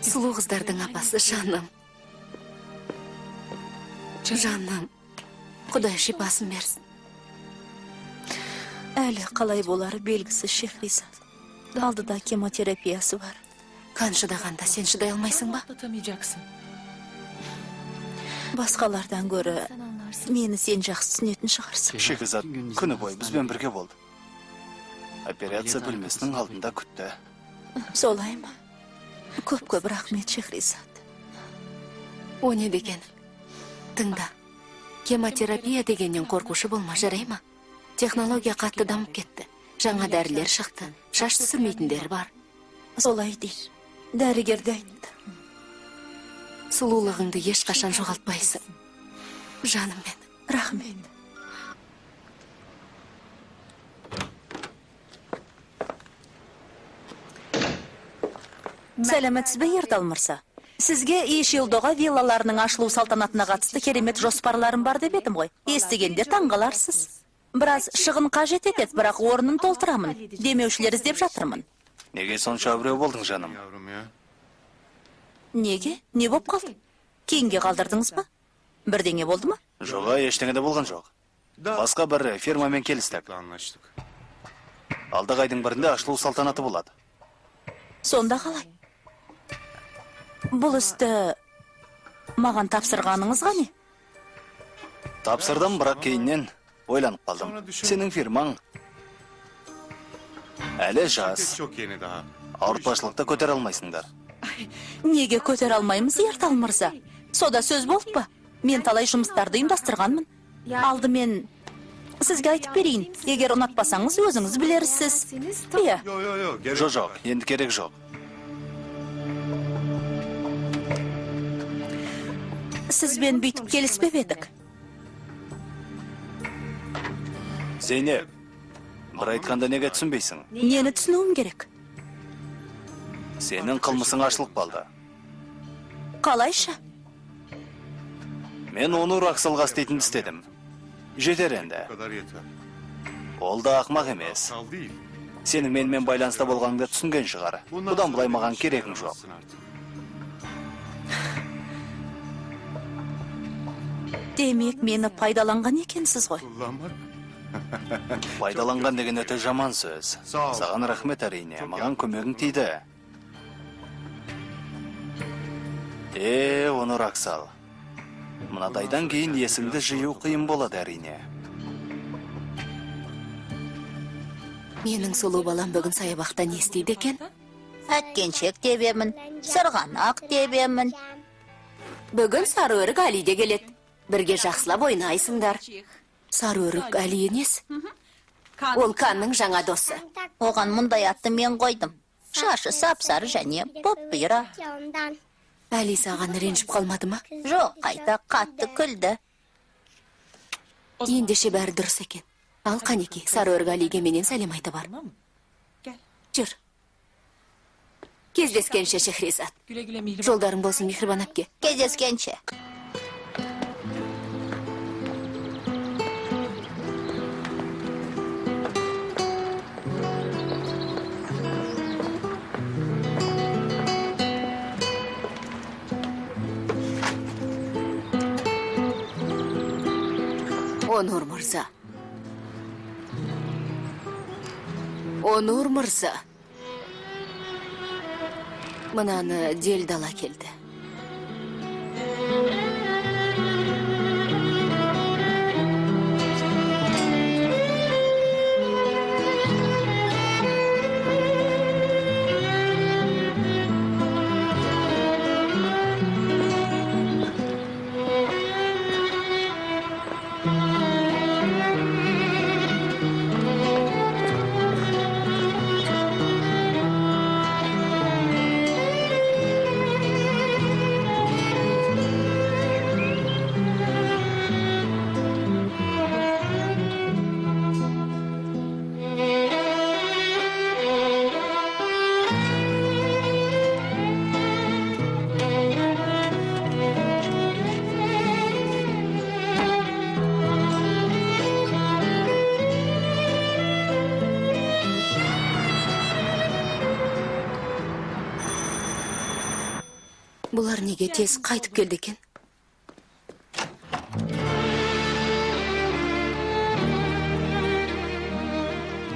Сұлу қыздардың апасы жаным. Жаным. Құдай шипасын берсін. Әлі қалай болары белгісіз Шехризат. Алдыда кемотерапиясы бар. Kan шыдағанда сен шыдай алмайсың ба? Басқалардан көрі мені сен жақсы түсінетін шығарсың. Шекизат күні бойы бізбен бірге болды. Операция бөлмесінің алдында күтті. Солай ма? Көп рахмет, Шехризат. О не деген? Тыңда. Кемотерапия дегеннен қорқушы болма, жарай ма? Технология қатты дамып кетті. Жаңа дәрілер шықты. Шаш түсірмейтіндер бар. Солай дейір. Дәрігерді айтты. Сұлулығыңды ешқашан жоғалтпайсың. Жаным мен. Рахмет. Сәлеметсіз бе, Ердал мырза? Сізге Ешелдоға виллаларының ашылу салтанатына қатысты керемет жоспарларым бар деп едім ғой. Естігенде таңғаларсыз. Біраз шығын қажет етеді, бірақ орнын толтырамын. Демеушілер іздеп жатырмын. Неге сонша әуреу болдың, жаным? Неге? Не боп қалды? Кейінге қалдырдыңыз ба? Бірдеңе болды ма? Жоға, ештеңе де болған жоқ. Басқа бір фирмамен келістік. Алдағы айдың бірінде ашылу салтанаты болады. Сонда қалай? Бұл істі маған тапсырғаныңыз ғане? Тапсырдым, бірақ кейіннен ойланып қалдым. Сенің фирмаң әлі жас. Ауыртпашылықты көтер алмайсыңдар. Неге көтер алмаймыз, Ердал мырза? Сода сөз болып па? Мен талай жұмыстарды ұйымдастырғанмын. Алдымен сізге айтып берейін. Егер ұнатпасаңыз, өзіңіз білерсіз. Иә. Жоқ, енді керек жоқ. Сізбен бүйтіп келіспеп едік. Зейнеп, бір айтқанда неге түсінбейсің? Нені түсінуім керек? Сенің қылмысың ашылып қалды. Қалайша? Мен оны Рақсалға істейтінді істедім. Жетер енді. Ол да ақмақ емес. Сенің менімен байланыста болғаныңды түсінген шығар. Бұдан бұлай маған керегің жоқ. Демек, мені пайдаланған екенсіз ғой. Пайдаланған деген өте жаман сөз. Саған рахмет әрине, маған көмегің тиді. Оны Рақсал. Мынадайдан кейін есіңді жию қиын болады әрине. Менің сұлу балам бүгін саябақта не істейді екен? Әткеншек тебемін, сырғанақ тебемін. Бүгін сары өрік Али де келеді. Бірге жақсылап ойнайсыңдар. Сары өрік Али несі? Ол Канның жаңа досы. Оған мұндай атты мен қойдым. Шашы сап-сары және боп-бұйра. Али саған ренжіп қалмады ма? Жоқ, қайта қатты күлді. Ендеше бәрі дұрыс екен. Ал Қанеке, сары өрік Алиге менен сәлем айта бар. Жүр. Кездескенше, Шехризат. Жолдарың болсын, Мехрибан әпке. Кездескенше. Онур мырза. Онур мырза. Мынаны делдала келді. Бұлар неге тез қайтып келді екен?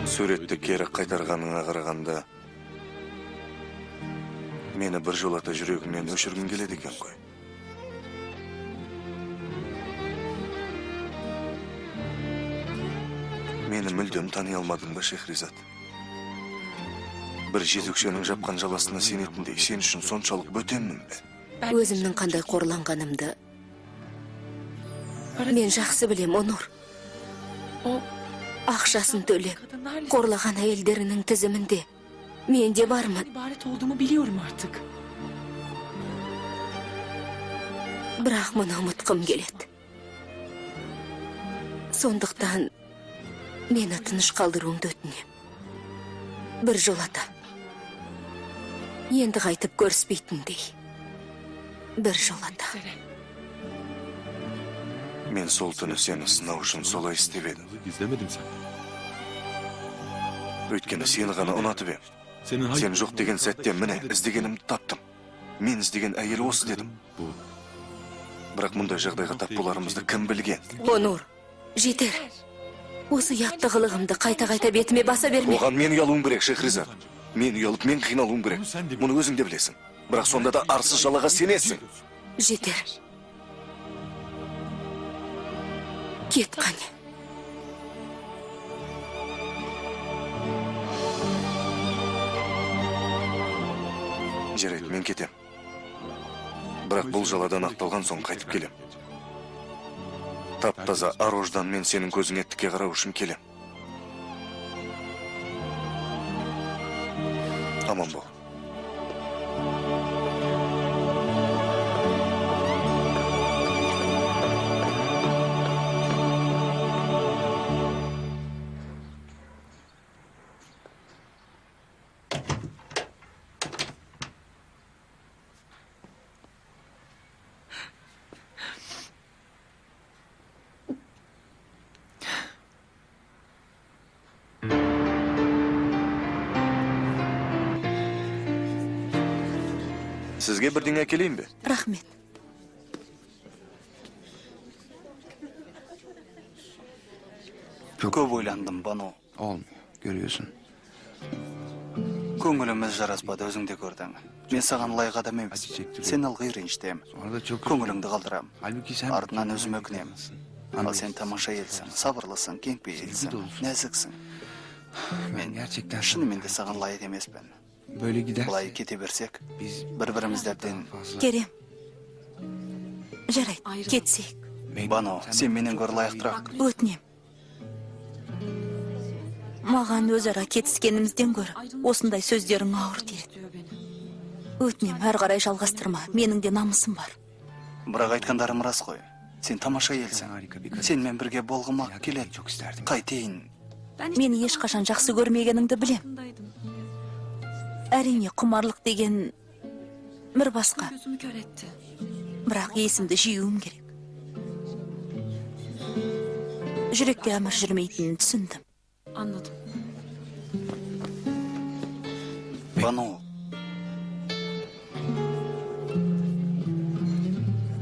Суретті кері қайтарғаныңа қарағанда Meni bir jolata жүрегімнен өшіргің келеді екен ғой. Мені мүлдем тани алмадың ба, Шехризат? Bir жезөкшенің жапқан жаласына сенетіндей, сен үшін соншалық бөтенмін бе? Өзімнің қандай қорланғанымды мен жақсы білем, Онур. Ақшасын төлеп, қорлаған әйелдерінің тізімінде мен де бармын. İbaret olduğumu biliyorum artık. Бірақ мұны ұмытқым келеді. Сондықтан мені тыныш қалдыруыңды өтінем. Bir жолата. Енді қайтып көріспейтіндей. Bir жолата. Мен сол түні сені сынау үшін солай істеп едім. Gizlemedin sen. Өйткені сені ғана ұнатып ем. Сен жоқ деген сәтте міне іздегенімді таптым. Мен іздеген әйел осы дедім. Bu. Бірақ мұндай жағдайға тап боларымызды кім білген? Онур, жетер. Осы ұятты қылығымды қайта-қайта бетіме баса берме. Оған мен ұялуым керек, Шехризат. Мен ұялып, мен қиналуым керек. Мұны өзің де білесің. Бірақ сонда да арсыз жалаға сенесің. Жетер. Кет қане. Жарайды, мен кетем. Бірақ бұл жаладан ақталған соң қайтып келем. Тап-таза арождан мен сенің көзіңе тіке қарау үшін келем. Аман бол. Сізге бірдеңе әкелейін бе? Рахмет. Көп ойландым, Бану. Olmuyor. Görüyorsun. Көңіліміз жараспады, өзің де көрдің. Мен саған лайық адам емес. Сен ылғи ренжітем. Sonra da çok Көңіліңді қалдырам. Halbuki sen Артынан өзім өкінем. Ал сен тамаша елсің, сабырлысың, кеңпей елсің, нәзіксің. ben gerçekten Шынымен де саған лайық емеспін. böyle giderse Бұлай кете берсек, biz бір-бірімізді әбден... fazla Керем. Жарайды, кетсек. Бану, сен менен гөр лайықтырақ. Өтінем. Маған өзара кетіскенімізден гөрі осындай сөздерің ауыр тиеді. Diyor beni. Өтінем, әрі қарай жалғастырма. Менің де намысым бар. Бірақ айтқандарым рас қой. Сен тамаша елсің. harika bir kadın. Сенмен бірге болғыма Gerçekten келеді. çok isterdim. Қайтейін. Мені ешқашан жақсы көрмегеніңді білем. Әрине, құмарлық деген бір басқа. Gözümü kör etti. Бірақ есімді жиюым керек. Жүрекке әмір жүрмейтінін түсіндім. Anladım. Бану,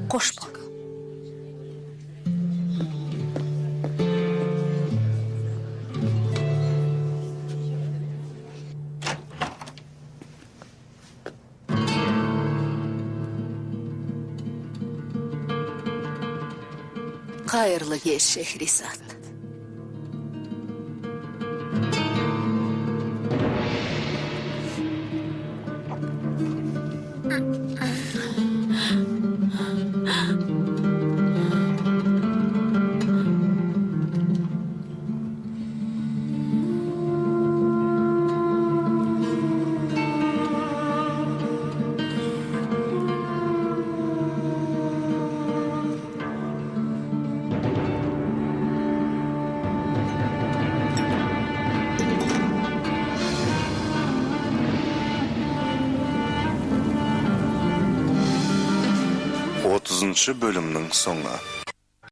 Қош бол. Қайырлы кеш, Шехризат. Отызыншы бөлімнің соңы.